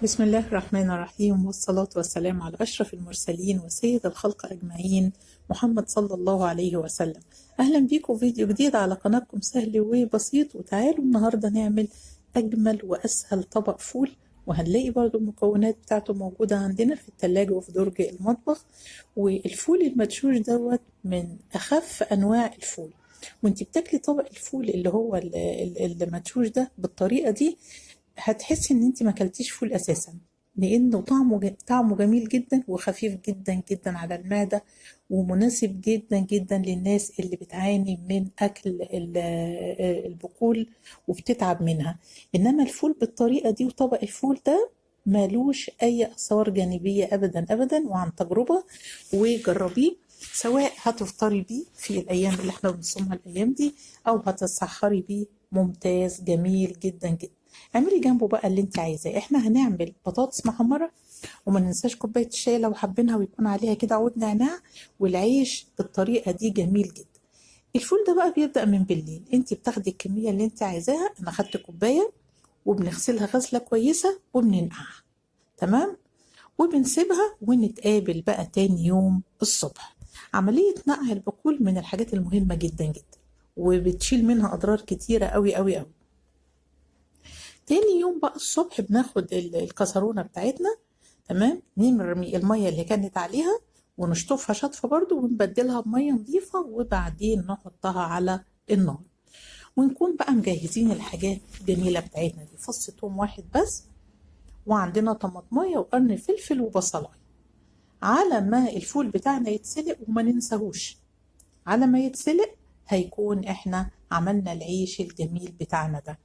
بسم الله الرحمن الرحيم، والصلاة والسلام على أشرف المرسلين وسيد الخلق أجمعين، محمد صلى الله عليه وسلم. أهلا بيكم فيديو جديد على قناتكم سهل وبسيط. وتعالوا النهاردة نعمل أجمل وأسهل طبق فول، وهنلاقي برضو المكونات بتاعته موجودة عندنا في التلاجة وفي درج المطبخ. والفول المدشوش دوت من أخف أنواع الفول، وانتي بتاكلي طبق الفول اللي هو المدشوش ده بالطريقة دي هتحسي ان انت ما اكلتيش فول اساسا، لانه طعمه جميل جدا وخفيف جدا جدا على المعده، ومناسب جدا جدا للناس اللي بتعاني من اكل البقول وبتتعب منها. انما الفول بالطريقه دي وطبق الفول ده مالوش اي اثار جانبيه ابدا ابدا، وعن تجربه. وجربيه، سواء هتفطري بيه في الايام اللي احنا بنصومها الايام دي، او هتتسحري بيه، ممتاز جميل جدا جدا. اعملي جنبه بقى اللي انت عايزاه. احنا هنعمل بطاطس محمره، وما ننساش كوبايه الشاي لو حابينها ويكون عليها كده عود نعناع، والعيش بالطريقه دي جميل جدا. الفول ده بقى بيبدأ من بالليل، انت بتاخدي الكميه اللي انت عايزاها. انا خدت كوبايه وبنغسلها غسله كويسه وبننقعها، تمام، وبنسيبها ونتقابل بقى تاني يوم الصبح. عمليه نقع البقول من الحاجات المهمه جدا جدا، وبتشيل منها اضرار كتيره قوي قوي قوي. تاني يوم بقى الصبح بناخد الكسرونة بتاعتنا، تمام، نرمي المية اللي كانت عليها ونشطفها شطفة برضو، ونبدلها بمية نظيفة، وبعدين نحطها على النار. ونكون بقى مجهزين الحاجات الجميلة بتاعتنا دي: فص ثوم واحد بس، وعندنا طماطمية وقرن فلفل وبصلاية. على ما الفول بتاعنا يتسلق، وما ننساهوش على ما يتسلق هيكون احنا عملنا العيش الجميل بتاعنا ده.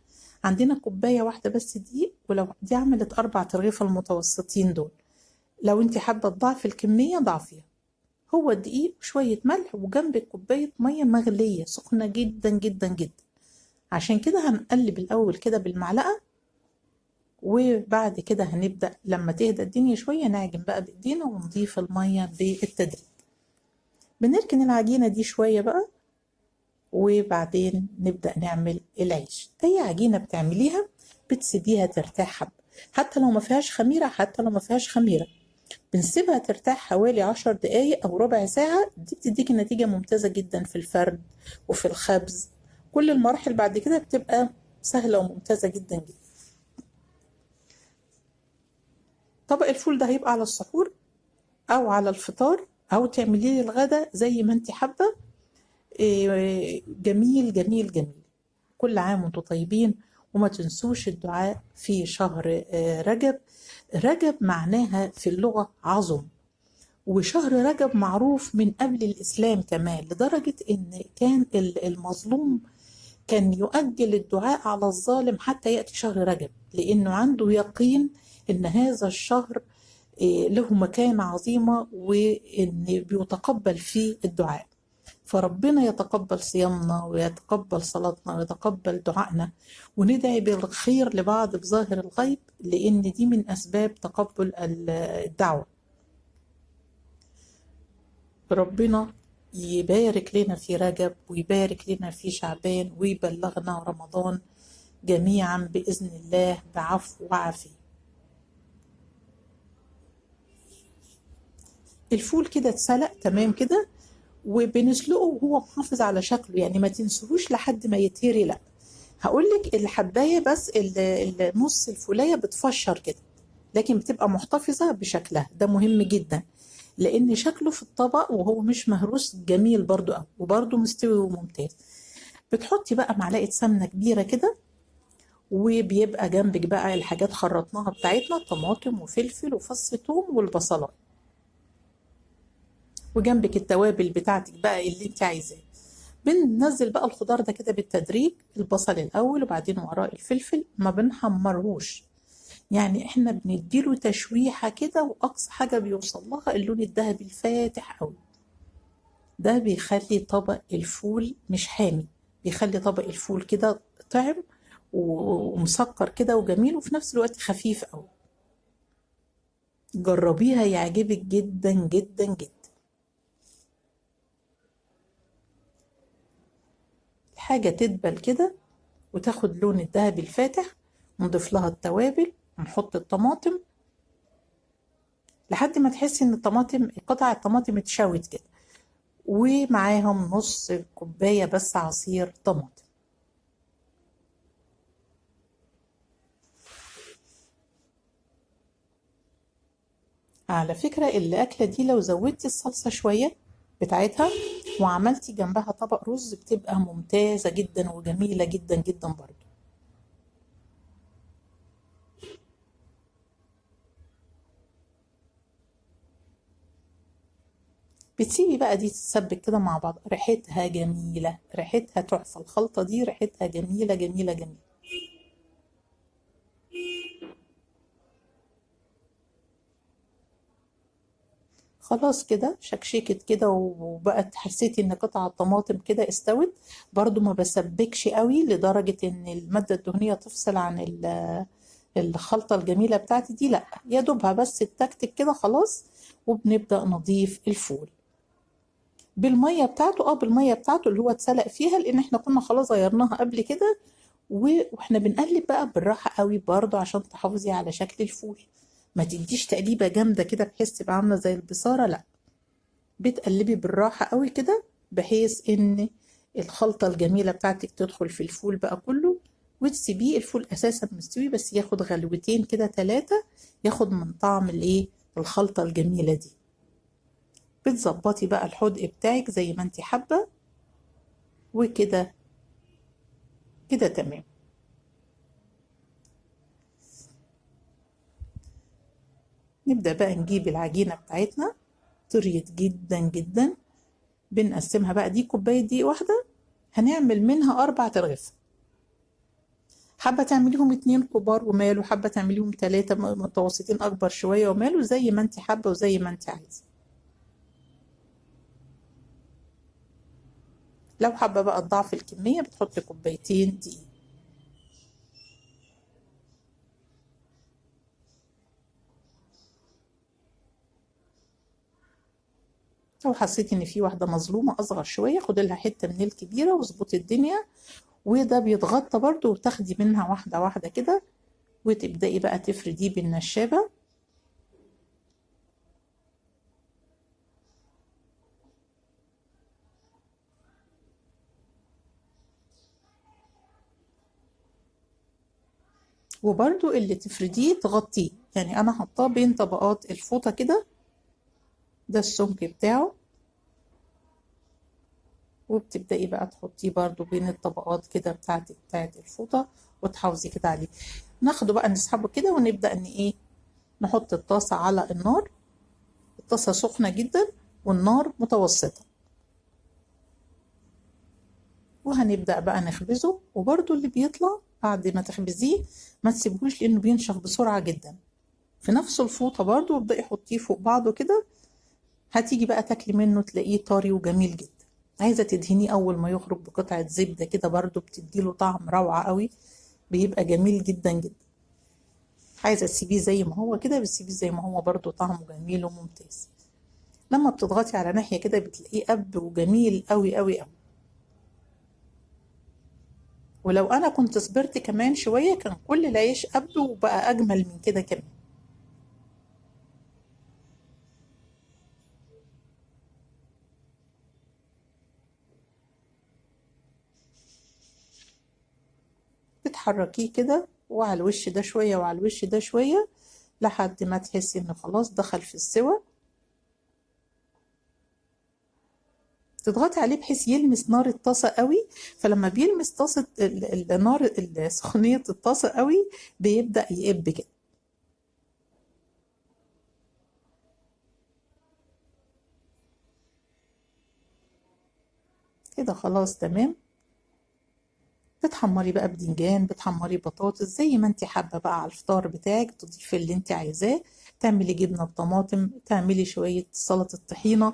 عندنا كوباية واحدة بس دقيق، ولو دي عملت 4 ترغيفة المتوسطين دول. لو انت حابة تضعفي الكمية ضعفيها. هو الدقيق وشوية ملح، وجنبك كوباية مية مغلية سخنة جدا جدا جدا. عشان كده هنقلب الأول كده بالمعلقة، وبعد كده هنبدأ لما تهدى الدنيا شوية نعجن بقى بإيدينا ونضيف المية بالتدريج. بنركن العجينة دي شوية بقى، وبعدين نبدأ نعمل العيش. أي عجينة بتعمليها بتسيبيها ترتاح حبة، حتى لو ما فيهاش خميرة، حتى لو ما فيهاش خميرة بنسيبها ترتاح حوالي 10 دقايق أو ربع ساعة. دي بتديكي نتيجة ممتازة جدا في الفرد وفي الخبز. كل المراحل بعد كده بتبقى سهلة وممتازة جدا جدا. طبق الفول ده هيبقى على السحور أو على الفطار، أو تعمليه للغدا زي ما انت حابة. جميل جميل جميل. كل عام وانتم طيبين، وما تنسوش الدعاء في شهر رجب. رجب معناها في اللغة عظم، وشهر رجب معروف من قبل الإسلام كمان، لدرجة إن كان المظلوم كان يؤجل الدعاء على الظالم حتى يأتي شهر رجب، لأنه عنده يقين إن هذا الشهر له مكانة عظيمة، وإن بيتقبل فيه الدعاء. فربنا يتقبل صيامنا ويتقبل صلاتنا ويتقبل دعائنا، وندعي بالخير لبعض بظاهر الغيب، لأن دي من أسباب تقبل الدعوة. ربنا يبارك لنا في رجب، ويبارك لنا في شعبان، ويبلغنا رمضان جميعا بإذن الله بعفو وعافية. الفول كده اتسلق تمام كده، وبنسلقه وهو محافظ على شكله، يعني ما تنسوهوش لحد ما يتهري، لا. هقولك الحباية بس النص الفولية بتفشر كده، لكن بتبقى محتفظة بشكلها، ده مهم جدا، لان شكله في الطبق وهو مش مهروس جميل برضو قوي، وبرضو مستوي وممتاز. بتحطي بقى معلقة سمنة كبيرة كده، وبيبقى جنبك بقى الحاجات خرطناها بتاعتنا: طماطم وفلفل وفص ثوم والبصلات، وجنبك التوابل بتاعتك بقى اللي انت عايزاه. بننزل بقى الخضار ده كده بالتدريج، البصل الاول وبعدين وراه الفلفل، ما بنحمرهوش، يعني احنا بنديله تشويحة كده، واقصى حاجة بيوصل لها اللون الذهبي الفاتح قوي. ده بيخلي طبق الفول مش حامي، بيخلي طبق الفول كده طعم ومسكر كده وجميل، وفي نفس الوقت خفيف قوي. جربيها يعجبك جدا جدا جدا. الحاجة تدبل كده وتاخد لون الذهبي الفاتح، نضيف لها التوابل، ونحط الطماطم، لحد ما تحسي ان الطماطم، قطع الطماطم اتشوت كده، ومعاهم نص كوباية بس عصير طماطم. على فكرة الأكلة دي لو زودتي الصلصة شوية بتاعتها وعملتي جنبها طبق رز بتبقى ممتازة جدا وجميلة جدا جدا برضو. بتسيبي بقى دي تتسبك كده مع بعض، ريحتها جميلة، ريحتها تحفة، الخلطة دي ريحتها جميلة جميلة جميلة. خلاص كده شكشكت كده وبقت، حسيتي ان قطع الطماطم كده استوت. برضو ما بسبكش قوي لدرجة ان المادة الدهنية تفصل عن الخلطة الجميلة بتاعتي دي، لا يا دوبها بس التكتك كده خلاص. وبنبدأ نضيف الفول بالمية بتاعته، بالمية بتاعته اللي هو اتسلق فيها، لان احنا كنا خلاص غيرناها قبل كده. واحنا بنقلب بقى بالراحة قوي برضو عشان تحافظي على شكل الفول. ما تديش تقليبة جامدة كده بحيث تبقى عاملة زي البصارة، لا، بتقلبي بالراحة قوي كده بحيث ان الخلطة الجميلة بتاعتك تدخل في الفول بقى كله. وتسيبيه، الفول اساسا مستوي بس ياخد غلوتين كده 3، ياخد من طعم الايه، الخلطة الجميلة دي. بتظبطي بقى الحدق بتاعك زي ما انت حابة، وكده كده تمام. نبدأ بقى نجيب العجينة بتاعتنا، طريت جدا جدا. بنقسمها بقى، دي كوباية دقيق واحدة هنعمل منها 4 ترغيف. حابة تعمليهم 2 كبار وماله، حابة تعمليهم 3 متوسطين أكبر شوية وماله، زي ما انت حابة وزي ما انت عايزة. لو حابة بقى تضاعفي الكمية بتحطي كوبايتين دقيق. لو حسيتي ان في واحدة مظلومة أصغر شوية خدي لها حتة من الكبيرة واظبطي الدنيا. وده بيتغطى برضو وتاخدي منها واحدة واحدة كده، وتبدأي بقى تفرديه بالنشابة. وبرضو اللي تفرديه تغطيه، يعني أنا حطاه بين طبقات الفوطة كده، ده السمك بتاعه. وبتبدأي بقى تحطيه برضو بين الطبقات كده بتاعت الفوطة، وتحافظي كده عليه. ناخده بقى نسحبه كده ونبدأ ان ايه، نحط الطاسة على النار. الطاسة سخنة جدا والنار متوسطة، وهنبدأ بقى نخبزه. وبرضو اللي بيطلع بعد ما تخبزيه ما تسيبهوش لانه بينشف بسرعة جدا. في نفس الفوطة برضو ابدأي حطيه فوق بعضه كده، هتيجي بقى تاكلي منه تلاقيه طري وجميل جدا. عايزة تدهنيه أول ما يخرج بقطعة زبدة كده برضو بتديله طعم روعة قوي، بيبقى جميل جدا جدا. عايزة تسيبيه زي ما هو كده بتسيبيه زي ما هو برضو طعمه جميل وممتاز. لما بتضغطي على ناحية كده بتلاقيه قب وجميل قوي قوي قوي. ولو أنا كنت صبرت كمان شوية كان كل العيش قب وبقى أجمل من كده كمان. بتحركيه كده وعلى الوش ده شوية وعلى الوش ده شوية لحد ما تحسي إنه خلاص دخل في السوا. تضغطي عليه بحيث يلمس نار الطاسة قوي. فلما بيلمس طاسة النار، سخونية الطاسة قوي، بيبدأ يقب كده. كده خلاص تمام. بتحمري بقى بدنجان، بتحمري بطاطس زي ما انت حابة بقى على الفطار بتاعك، تضيفي اللي انت عايزاه. تعملي جبنة بطماطم، تعملي شوية سلطة طحينة،